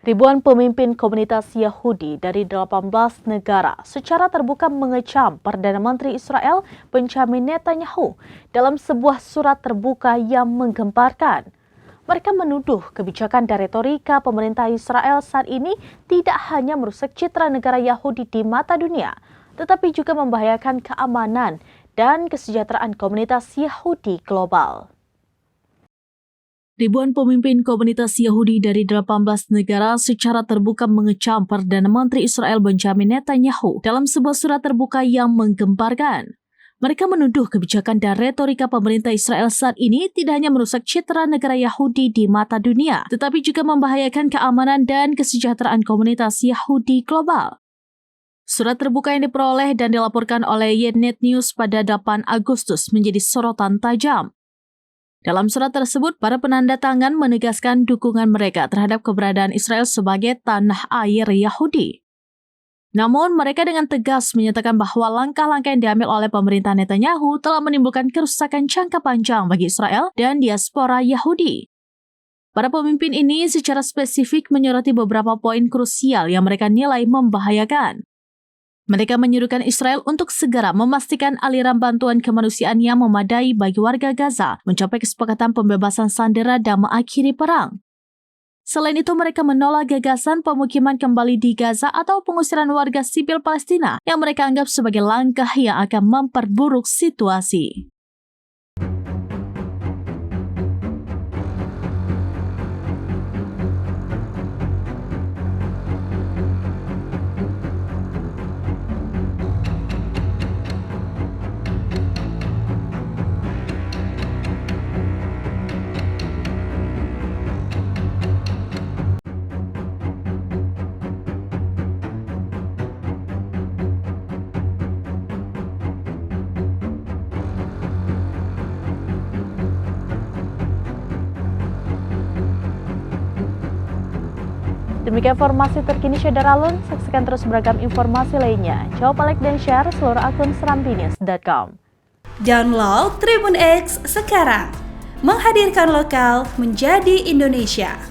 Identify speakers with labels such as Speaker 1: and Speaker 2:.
Speaker 1: Ribuan pemimpin komunitas Yahudi dari 18 negara secara terbuka mengecam Perdana Menteri Israel Benjamin Netanyahu dalam sebuah surat terbuka yang menggemparkan. Mereka menuduh kebijakan dan retorika pemerintah Israel saat ini tidak hanya merusak citra negara Yahudi di mata dunia, tetapi juga membahayakan keamanan dan kesejahteraan komunitas Yahudi global. Ribuan pemimpin komunitas Yahudi dari 18 negara secara terbuka mengecam Perdana Menteri Israel Benjamin Netanyahu dalam sebuah surat terbuka yang menggemparkan. Mereka menuduh kebijakan dan retorika pemerintah Israel saat ini tidak hanya merusak citra negara Yahudi di mata dunia, tetapi juga membahayakan keamanan dan kesejahteraan komunitas Yahudi global. Surat terbuka yang diperoleh dan dilaporkan oleh Ynet News pada 8 Agustus menjadi sorotan tajam. Dalam surat tersebut, para penanda tangan menegaskan dukungan mereka terhadap keberadaan Israel sebagai tanah air Yahudi. Namun, mereka dengan tegas menyatakan bahwa langkah-langkah yang diambil oleh pemerintah Netanyahu telah menimbulkan kerusakan jangka panjang bagi Israel dan diaspora Yahudi. Para pemimpin ini secara spesifik menyoroti beberapa poin krusial yang mereka nilai membahayakan. Mereka menyuruhkan Israel untuk segera memastikan aliran bantuan kemanusiaan yang memadai bagi warga Gaza, mencapai kesepakatan pembebasan sandera dan mengakhiri perang. Selain itu, mereka menolak gagasan pemukiman kembali di Gaza atau pengusiran warga sipil Palestina yang mereka anggap sebagai langkah yang akan memperburuk situasi. Demikian informasi terkini Syedaralun, saksikan terus beragam informasi lainnya. Coba like dan share seluruh akun serambinews.com.
Speaker 2: Download Tribun X sekarang, menghadirkan lokal menjadi Indonesia.